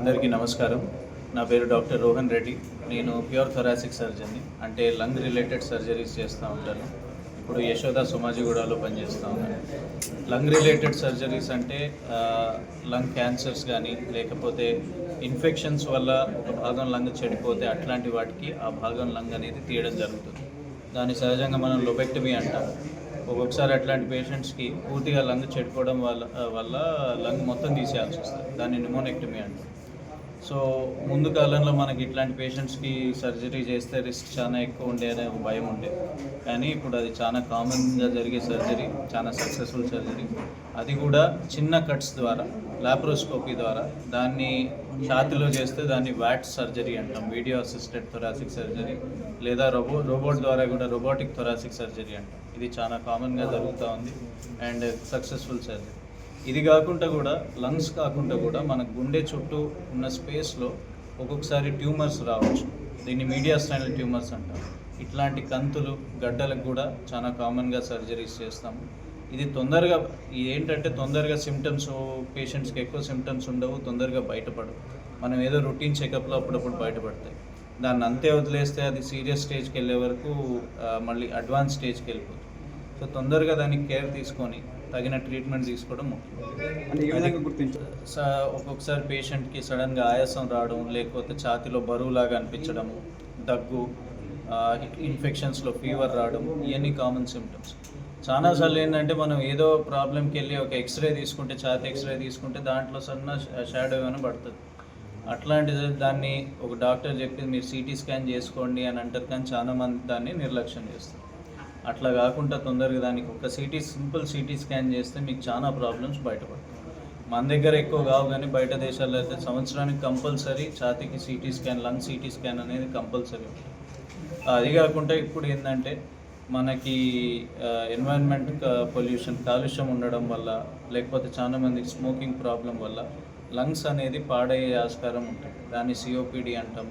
అందరికీ నమస్కారం. నా పేరు డాక్టర్ రోహన్ రెడ్డి. నేను ప్యూర్ థొరాసిక్ సర్జన్ని, అంటే లంగ్ రిలేటెడ్ సర్జరీస్ చేస్తూ ఉంటాను. ఇప్పుడు యశోద సోమాజిగూడలో పనిచేస్తూ ఉన్నాను. లంగ్ రిలేటెడ్ సర్జరీస్ అంటే లంగ్ క్యాన్సర్స్ కానీ, లేకపోతే ఇన్ఫెక్షన్స్ వల్ల ఒక భాగం లంగ్ చెడిపోతే అట్లాంటి వాటికి ఆ భాగం లంగ్ అనేది తీయడం జరుగుతుంది. దాన్ని సహజంగా మనం లొబెక్టమీ అంటాం. ఒక్కొక్కసారి అట్లాంటి పేషెంట్స్కి పూర్తిగా లంగ్ చెడిపోవడం వల్ల లంగ్ మొత్తం తీసేయాల్సి వస్తుంది. దాన్ని న్యూమోనెక్టమీ అంటాం. సో ముందు కాలంలో మనకి ఇట్లాంటి పేషెంట్స్కి సర్జరీ చేస్తే రిస్క్ చాలా ఎక్కువ ఉండే అనే భయం ఉండే, కానీ ఇప్పుడు అది చాలా కామన్గా జరిగే సర్జరీ, చాలా సక్సెస్ఫుల్ సర్జరీ. అది కూడా చిన్న కట్స్ ద్వారా, లాప్రోస్కోపీ ద్వారా దాన్ని ఛాతిలో చేస్తే దాన్ని వ్యాట్ సర్జరీ అంటాం, వీడియో అసిస్టెడ్ థొరాసిక్ సర్జరీ, లేదా రోబోట్ ద్వారా కూడా రోబోటిక్ థొరాసిక్ సర్జరీ అంటాం. ఇది చాలా కామన్గా జరుగుతూ ఉంది అండ్ సక్సెస్ఫుల్ సర్జరీ. ఇది కాకుండా కూడా లంగ్స్ కాకుండా కూడా మన గుండె చుట్టూ ఉన్న స్పేస్లో ఒక్కొక్కసారి ట్యూమర్స్ రావచ్చు. దీన్ని మీడియా స్టైనల్ ట్యూమర్స్ అంటాం. ఇట్లాంటి కంతులు, గడ్డలకు కూడా చాలా కామన్గా సర్జరీస్ చేస్తాము. ఇది తొందరగా సిమ్టమ్స్, పేషెంట్స్కి ఎక్కువ సిమ్టమ్స్ ఉండవు, తొందరగా బయటపడవు. మనం ఏదో రొటీన్ చెకప్లో అప్పుడప్పుడు బయటపడతాయి. దాన్ని అంతే వదిలేస్తే అది సీరియస్ స్టేజ్కి వెళ్ళే వరకు మళ్ళీ అడ్వాన్స్ స్టేజ్కి వెళ్ళిపోతుంది. సో తొందరగా దానికి కేర్ తీసుకొని తగిన ట్రీట్మెంట్ తీసుకోవడం ముఖ్యం. ఒక్కొక్కసారి పేషెంట్కి సడన్గా ఆయాసం రావడం, లేకపోతే ఛాతిలో బరువులాగా అనిపించడము, దగ్గు, ఇన్ఫెక్షన్స్లో ఫీవర్ రావడం, ఇవన్నీ కామన్ సిమ్టమ్స్. చాలాసార్లు ఏంటంటే మనం ఏదో ప్రాబ్లంకి వెళ్ళి ఒక ఎక్స్రే తీసుకుంటే, ఛాతి ఎక్స్రే తీసుకుంటే దాంట్లో సన్న షాడో ఏమైనా పడుతుంది. అట్లాంటిది దాన్ని ఒక డాక్టర్ చెప్పి మీరు సిటీ స్కాన్ చేసుకోండి అని అంటారు, కానీ చాలామంది దాన్ని నిర్లక్ష్యం చేస్తారు. అట్లా కాకుండా తొందరగా దానికి ఒక సింపుల్ సిటీ స్కాన్ చేస్తే మీకు చాలా ప్రాబ్లమ్స్ బయటపడతాయి. మన దగ్గర ఎక్కువ కావు, కానీ బయట దేశాల్లో అయితే సంవత్సరానికి కంపల్సరీ ఛాతీకి CT scan, lung CT scan అనేది కంపల్సరీ ఉంటుంది. అది కాకుండా ఇప్పుడు ఏంటంటే మనకి ఎన్వైరన్మెంట్ పొల్యూషన్, కాలుష్యం ఉండడం వల్ల, లేకపోతే చాలా మందికి స్మోకింగ్ ప్రాబ్లం వల్ల లంగ్స్ అనేది పాడయ్యే ఆస్కారం ఉంటుంది. దాన్ని సిఓపిడి అంటాం.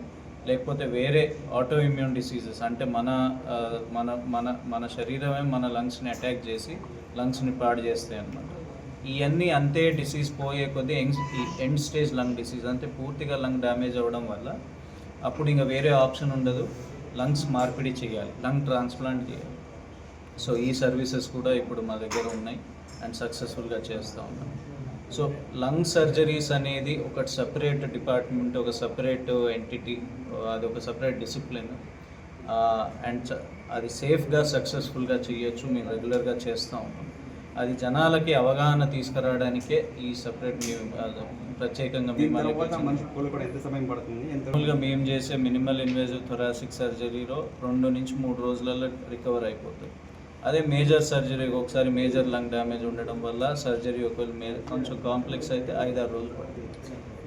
లేకపోతే వేరే ఆటో ఇమ్యూన్ డిసీజెస్, అంటే మన మన మన మన శరీరమే మన లంగ్స్ని అటాక్ చేసి లంగ్స్ని పాడు చేస్తాయి అన్నమాట. ఇవన్నీ అంతే డిసీజ్ పోయే కొద్దీ ఎండ్ స్టేజ్ లంగ్ డిసీజ్, అంటే పూర్తిగా లంగ్ డ్యామేజ్ అవ్వడం వల్ల అప్పుడు ఇంకా వేరే ఆప్షన్ ఉండదు, లంగ్స్ మార్పిడి చేయాలి, లంగ్ ట్రాన్స్ప్లాంట్ చేయాలి. సో ఈ సర్వీసెస్ కూడా ఇప్పుడు మా దగ్గర ఉన్నాయి అండ్ సక్సెస్ఫుల్గా చేస్తూ ఉన్నాం. సో లంగ్ సర్జరీస్ అనేది ఒక సపరేట్ డిపార్ట్మెంట్, ఒక సపరేట్ ఎంటిటీ, అది ఒక సపరేట్ డిసిప్లిన్ అండ్ అది సేఫ్గా, సక్సెస్ఫుల్గా చేయొచ్చు. మేము రెగ్యులర్గా చేస్తూ ఉంటాం. అది జనాలకి అవగాహన తీసుకురావడానికే ఈ సపరేట్ ప్రత్యేకంగా మేము చేసే మినిమల్ ఇన్వేజివ్ థొరాసిక్ సర్జరీలో 2 నుంచి 3 రోజులలో రికవర్ అయిపోతుంది. అదే మేజర్ సర్జరీ, ఒకసారి మేజర్ లంగ్ డ్యామేజ్ ఉండడం వల్ల సర్జరీ ఒకవేళ కొంచెం కాంప్లెక్స్ అయితే 5-6 రోజులు పడుతుంది.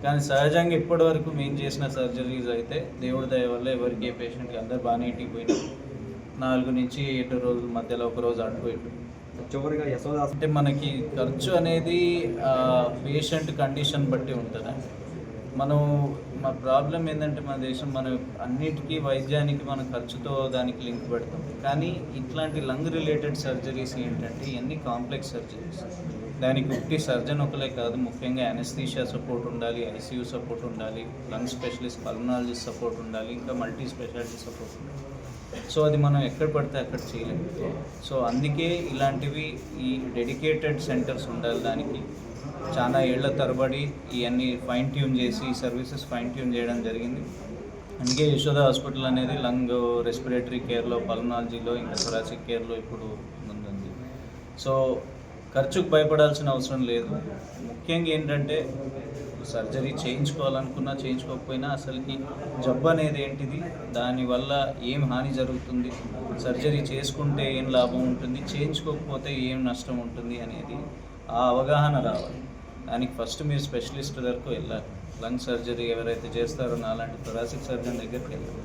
కానీ సహజంగా ఇప్పటి వరకు మేము చేసిన సర్జరీస్ అయితే దేవుడి దయ వల్ల ఎవరికి ఏ పేషెంట్కి అందరు బాగానే ఇంటికి పోయినాం. 4 నుంచి 7 రోజుల మధ్యలో ఒక రోజు అటుపోయిండు. చివరిగా యశోద అంటే మనకి ఖర్చు అనేది పేషెంట్ కండిషన్ బట్టి ఉంటుంది. మా ప్రాబ్లం ఏంటంటే మన దేశం, మనం అన్నిటికీ వైద్యానికి మన ఖర్చుతో దానికి లింక్ పెడతాం. కానీ ఇట్లాంటి లంగ్ రిలేటెడ్ సర్జరీస్ ఏంటంటే ఇవన్నీ కాంప్లెక్స్ సర్జరీస్. దానికి ఒకటి సర్జన్ ఒకలే కాదు, ముఖ్యంగా అనస్థీషియా సపోర్ట్ ఉండాలి, ఐసీయూ సపోర్ట్ ఉండాలి, లంగ్ స్పెషలిస్ట్, పల్మనాలజిస్ట్ సపోర్ట్ ఉండాలి, ఇంకా మల్టీ స్పెషాలిటీ సపోర్ట్ ఉండాలి. సో అది మనం ఎక్కడ పడితే అక్కడ చేయలేము. సో అందుకే ఇలాంటివి ఈ డెడికేటెడ్ సెంటర్స్ ఉండాలి. దానికి చాలా ఏళ్ల తరబడి ఇవన్నీ ఫైన్ ట్యూన్ చేసి ఈ సర్వీసెస్ ఫైన్ ట్యూన్ చేయడం జరిగింది. అందుకే యశోద హాస్పిటల్ అనేది లంగ్ రెస్పిరేటరీ కేర్లో, పల్మనాలజీలో, ఇంకా థొరాసిక్ కేర్లో ఇప్పుడు ముందుంది. సో ఖర్చుకు భయపడాల్సిన అవసరం లేదు. ముఖ్యంగా ఏంటంటే సర్జరీ చేయించుకోవాలనుకున్నా, చేయించుకోకపోయినా అసలుకి జబ్బు అనేది ఏంటిది, దానివల్ల ఏం హాని జరుగుతుంది, సర్జరీ చేసుకుంటే ఏం లాభం ఉంటుంది, చేయించుకోకపోతే ఏం నష్టం ఉంటుంది అనేది ఆ అవగాహన రావాలి. దానికి ఫస్ట్ మీరు స్పెషలిస్ట్ దగ్గరకు వెళ్ళాలి. లంగ్ సర్జరీ ఎవరైతే చేస్తారో నాలాంటి థొరాసిక్ సర్జన్ దగ్గరికి వెళ్ళాలి.